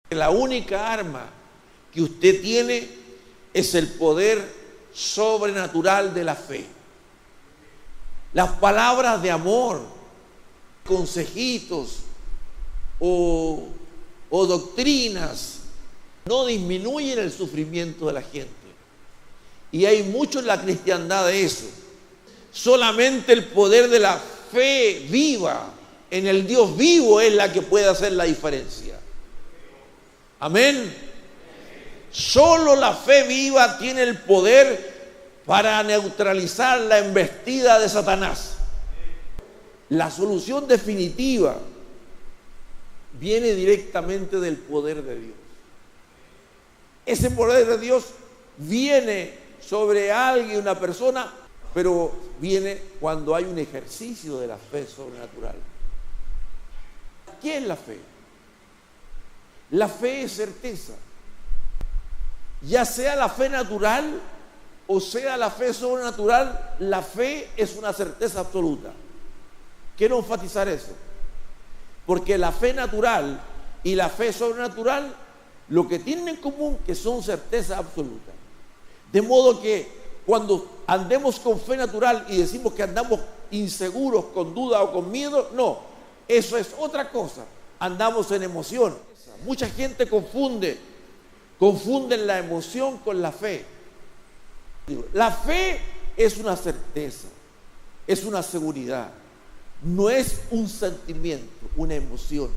La única arma que usted tiene es el poder sobrenatural de la fe. Las palabras de amor, consejitos o doctrinas no disminuyen el sufrimiento de la gente. Y hay mucho en la cristiandad de eso. Solamente el poder de la fe viva en el Dios vivo es la que puede hacer la diferencia. Amén. Solo la fe viva tiene el poder para neutralizar la embestida de Satanás. La solución definitiva viene directamente del poder de Dios. Ese poder de Dios viene sobre alguien, una persona, pero viene cuando hay un ejercicio de la fe sobrenatural. ¿Qué es la fe? La fe es certeza. Ya sea la fe natural o sea la fe sobrenatural, la fe es una certeza absoluta. Quiero enfatizar eso. Porque la fe natural y la fe sobrenatural lo que tienen en común que son certeza absoluta. De modo que cuando andemos con fe natural y decimos que andamos inseguros, con duda o con miedo, no, eso es otra cosa. Andamos en emoción. Mucha gente confunden la emoción con la fe. La fe es una certeza, es una seguridad, no es un sentimiento, una emoción.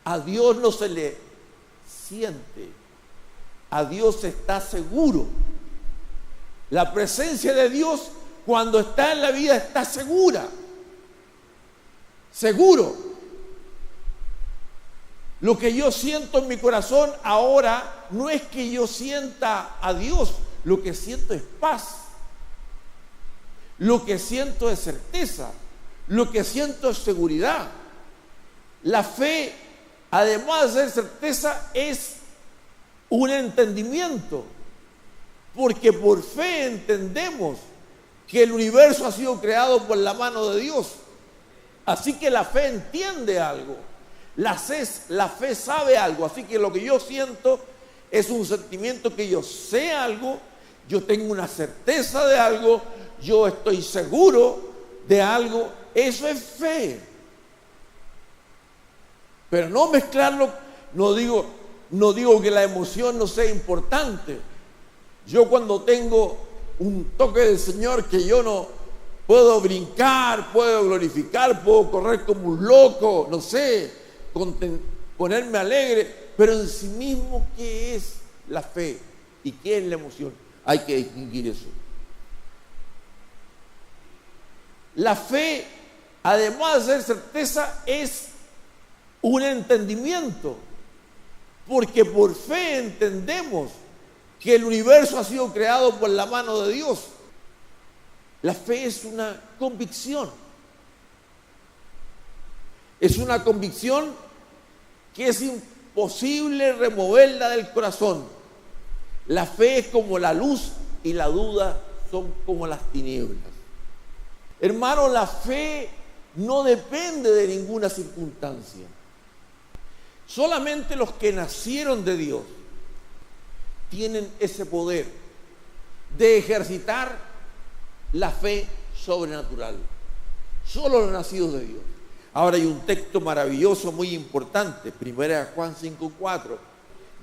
A Dios no se le siente, a Dios está seguro. La presencia de Dios cuando está en la vida está segura, seguro. Lo que yo siento en mi corazón ahora no es que yo sienta a Dios, lo que siento es paz, lo que siento es certeza, lo que siento es seguridad. La fe, además de ser certeza, es un entendimiento, porque por fe entendemos que el universo ha sido creado por la mano de Dios. Así que la fe entiende algo. La fe sabe algo, así que lo que yo siento es un sentimiento que yo sé algo, yo tengo una certeza de algo, yo estoy seguro de algo. Eso es fe. Pero no mezclarlo, no digo que la emoción no sea importante. Yo cuando tengo un toque del Señor que yo no puedo brincar, puedo glorificar, puedo correr como un loco, no sé, ponerme alegre, pero en sí mismo, ¿qué es la fe? ¿Y qué es la emoción? Hay que distinguir eso. La fe, además de ser certeza, es un entendimiento, porque por fe entendemos que el universo ha sido creado por la mano de Dios. La fe es una convicción. Es una convicción que es imposible removerla del corazón. La fe es como la luz y la duda son como las tinieblas. Hermano, la fe no depende de ninguna circunstancia. Solamente los que nacieron de Dios tienen ese poder de ejercitar la fe sobrenatural. Solo los nacidos de Dios. Ahora hay un texto maravilloso, muy importante, 1 Juan 5:4.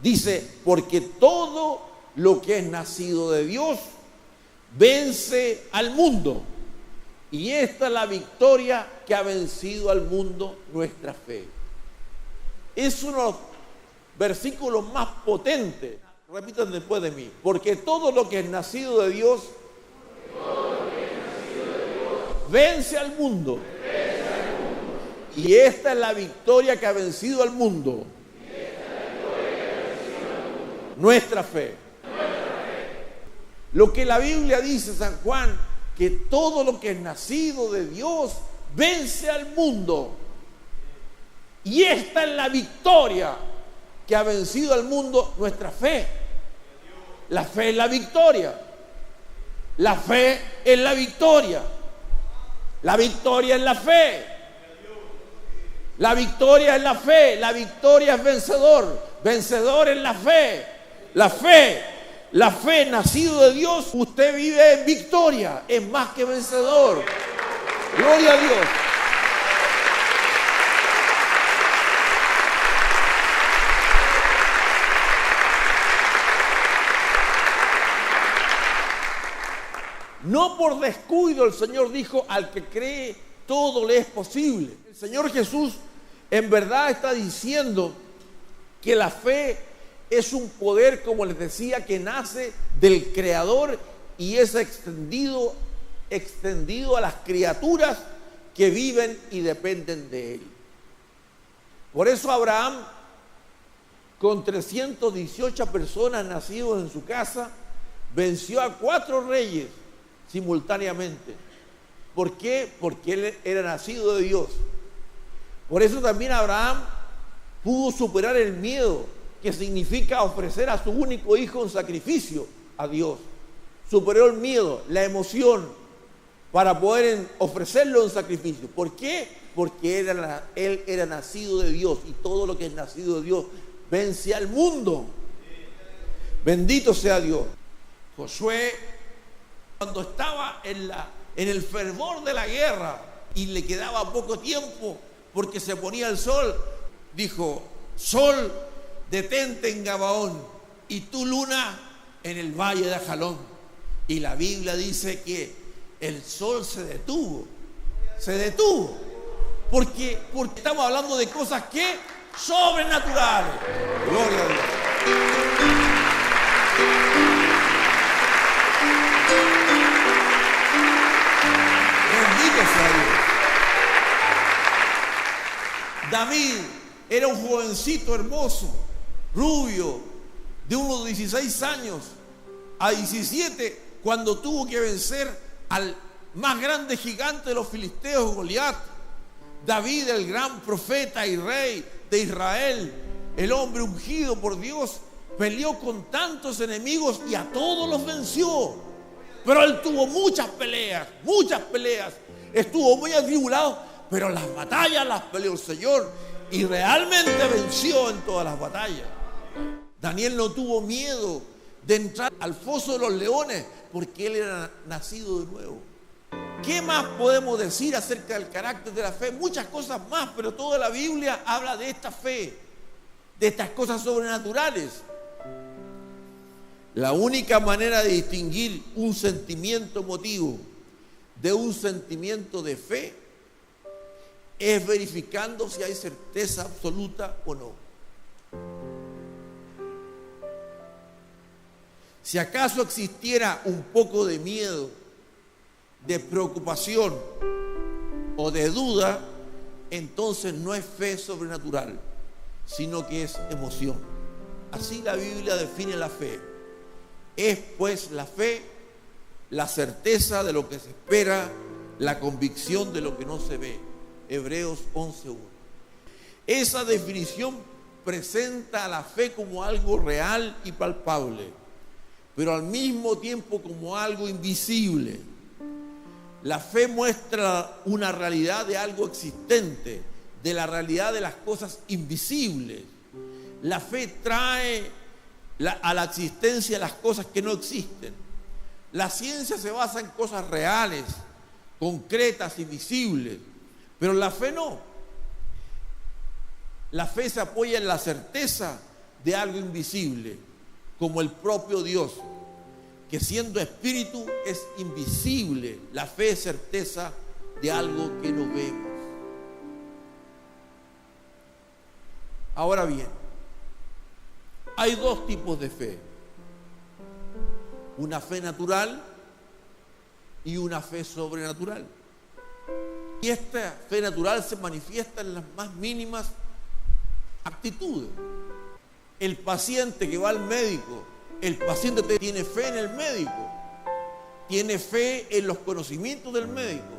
Dice, porque todo lo que es nacido de Dios vence al mundo. Y esta es la victoria que ha vencido al mundo, nuestra fe. Es uno de los versículos más potentes. Repitan después de mí. Porque todo lo que es nacido de Dios, vence al mundo. Y esta es la victoria que ha vencido al mundo. Nuestra fe. Lo que la Biblia dice, San Juan, que todo lo que es nacido de Dios vence al mundo. Y esta es la victoria que ha vencido al mundo, nuestra fe. La fe es la victoria. La fe es la victoria. La victoria es la fe. La victoria es la fe, la victoria es vencedor, vencedor es la fe. La fe nacido de Dios, usted vive en victoria, es más que vencedor. Gloria a Dios. No por descuido el Señor dijo, al que cree todo le es posible. El Señor Jesús en verdad está diciendo que la fe es un poder, como les decía, que nace del Creador y es extendido a las criaturas que viven y dependen de Él. Por eso Abraham, con 318 personas nacidas en su casa, venció a 4 reyes simultáneamente. ¿Por qué? Porque él era nacido de Dios. Por eso también Abraham pudo superar el miedo, que significa ofrecer a su único hijo en sacrificio a Dios. Superó el miedo, la emoción, para poder ofrecerlo en sacrificio. ¿Por qué? Porque él era nacido de Dios, y todo lo que es nacido de Dios vence al mundo. Bendito sea Dios. Josué, cuando estaba en el fervor de la guerra y le quedaba poco tiempo porque se ponía el sol, dijo: sol, detente en Gabaón, y tú, luna, en el valle de Ajalón. Y la Biblia dice que el sol se detuvo, porque estamos hablando de cosas que sobrenaturales. Gloria a Dios. Bendito sea Dios. David era un jovencito hermoso, rubio, de unos 16 años a 17, cuando tuvo que vencer al más grande gigante de los filisteos, Goliat. David, el gran profeta y rey de Israel, el hombre ungido por Dios, peleó con tantos enemigos y a todos los venció. Pero él tuvo muchas peleas, estuvo muy atribulado, pero las batallas las peleó el Señor y realmente venció en todas las batallas. Daniel no tuvo miedo de entrar al foso de los leones porque él era nacido de nuevo. ¿Qué más podemos decir acerca del carácter de la fe? Muchas cosas más, pero toda la Biblia habla de esta fe, de estas cosas sobrenaturales. La única manera de distinguir un sentimiento emotivo de un sentimiento de fe es verificando si hay certeza absoluta o no. Si acaso existiera un poco de miedo, de preocupación o de duda, entonces no es fe sobrenatural, sino que es emoción. Así la Biblia define la fe. Es pues la fe, la certeza de lo que se espera, la convicción de lo que no se ve. Hebreos 11:1. Esa definición presenta a la fe como algo real y palpable, pero al mismo tiempo como algo invisible. La fe muestra una realidad de algo existente, de la realidad de las cosas invisibles. La fe trae a la existencia las cosas que no existen. La ciencia se basa en cosas reales, concretas y visibles, pero la fe no. La fe se apoya en la certeza de algo invisible, como el propio Dios, que siendo espíritu es invisible. La fe es certeza de algo que no vemos. Ahora bien, hay dos tipos de fe: una fe natural y una fe sobrenatural. Y esta fe natural se manifiesta en las más mínimas actitudes. El paciente que va al médico, el paciente tiene fe en el médico, tiene fe en los conocimientos del médico,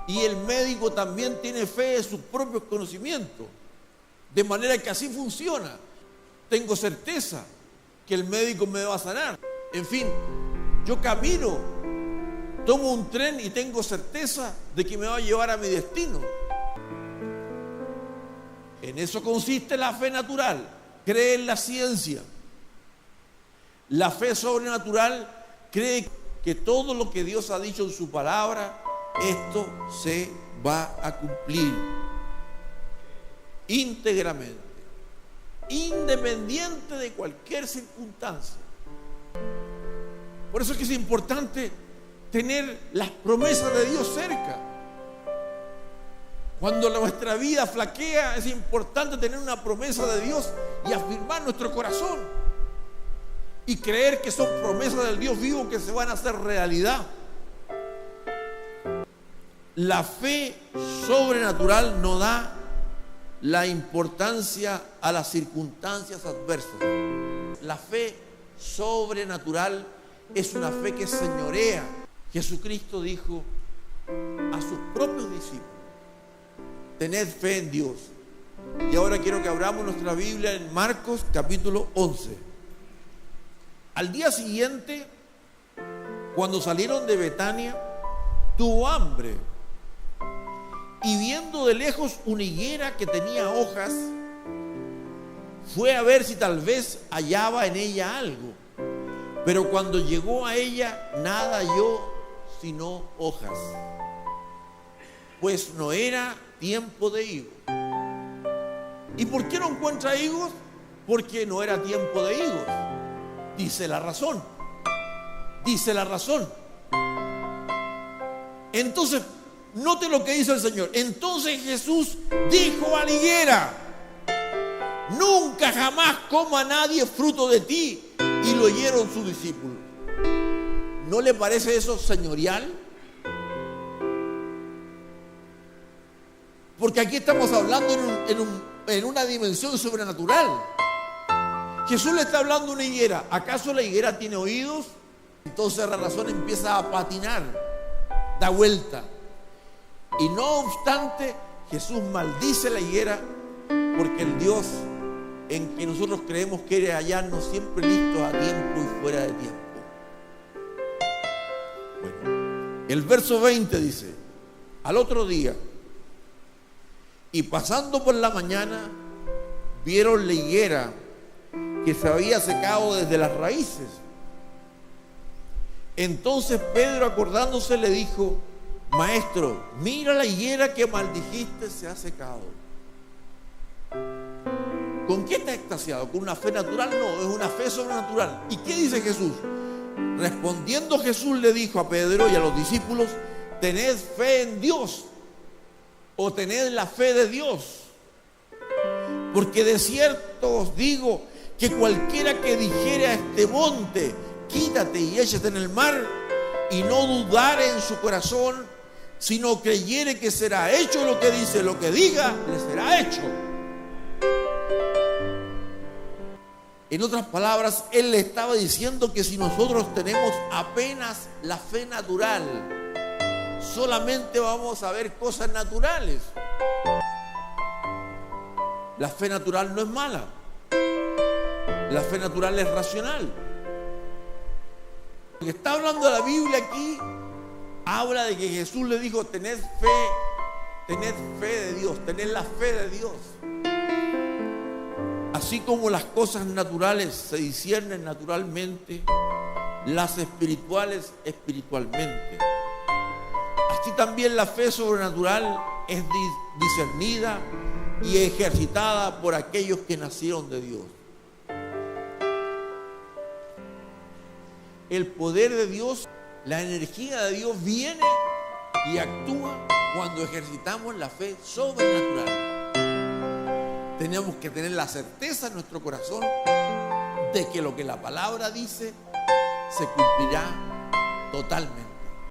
y el médico también tiene fe en sus propios conocimientos, de manera que así funciona. Tengo certeza que el médico me va a sanar. En fin, yo camino, tomo un tren y tengo certeza de que me va a llevar a mi destino. En eso consiste la fe natural. Cree en la ciencia. La fe sobrenatural cree que todo lo que Dios ha dicho en su palabra, esto se va a cumplir íntegramente, independiente de cualquier circunstancia. Por eso es que es importante tener las promesas de Dios cerca. Cuando nuestra vida flaquea, es importante tener una promesa de Dios y afirmar nuestro corazón y creer que son promesas del Dios vivo que se van a hacer realidad. La fe sobrenatural no da la importancia a las circunstancias adversas. La fe sobrenatural es una fe que señorea. Jesucristo dijo a sus propios discípulos: tened fe en Dios. Y ahora quiero que abramos nuestra Biblia en Marcos capítulo 11. Al día siguiente, cuando salieron de Betania, tuvo hambre. Y viendo de lejos una higuera que tenía hojas, fue a ver si tal vez hallaba en ella algo. Pero cuando llegó a ella, nada halló sino hojas, pues no era tiempo de higos. ¿Y por qué no encuentra higos? Porque no era tiempo de higos. Dice la razón. Dice la razón. Entonces, note lo que dice el Señor. Entonces Jesús dijo a la higuera: nunca jamás coma nadie fruto de ti. Y lo oyeron sus discípulos. ¿No le parece eso señorial? Porque aquí estamos hablando en una dimensión sobrenatural. Jesús le está hablando a una higuera. ¿Acaso la higuera tiene oídos? Entonces la razón empieza a patinar, da vuelta. Y no obstante, Jesús maldice la higuera, porque el Dios en que nosotros creemos quiere hallarnos siempre listos a tiempo y fuera de tiempo. Bueno, el verso 20 dice: al otro día, y pasando por la mañana, vieron la higuera que se había secado desde las raíces. Entonces Pedro, acordándose, le dijo: Maestro, mira la higuera que maldijiste se ha secado. ¿Con qué está extasiado? ¿Con una fe natural? No, es una fe sobrenatural. ¿Y qué dice Jesús? Respondiendo Jesús le dijo a Pedro y a los discípulos: tened fe en Dios, o tened la fe de Dios. Porque de cierto os digo que cualquiera que dijere a este monte: quítate y échate en el mar, y no dudare en su corazón, sino creyere que será hecho lo que dice, lo que diga, le será hecho. En otras palabras, él le estaba diciendo que si nosotros tenemos apenas la fe natural, solamente vamos a ver cosas naturales. La fe natural no es mala. La fe natural es racional. Lo que está hablando la Biblia aquí habla de que Jesús le dijo: tened fe de Dios, tened la fe de Dios. Así como las cosas naturales se disciernen naturalmente, las espirituales espiritualmente. Así también la fe sobrenatural es discernida y ejercitada por aquellos que nacieron de Dios. El poder de Dios, la energía de Dios viene y actúa cuando ejercitamos la fe sobrenatural. Tenemos que tener la certeza en nuestro corazón de que lo que la palabra dice se cumplirá totalmente.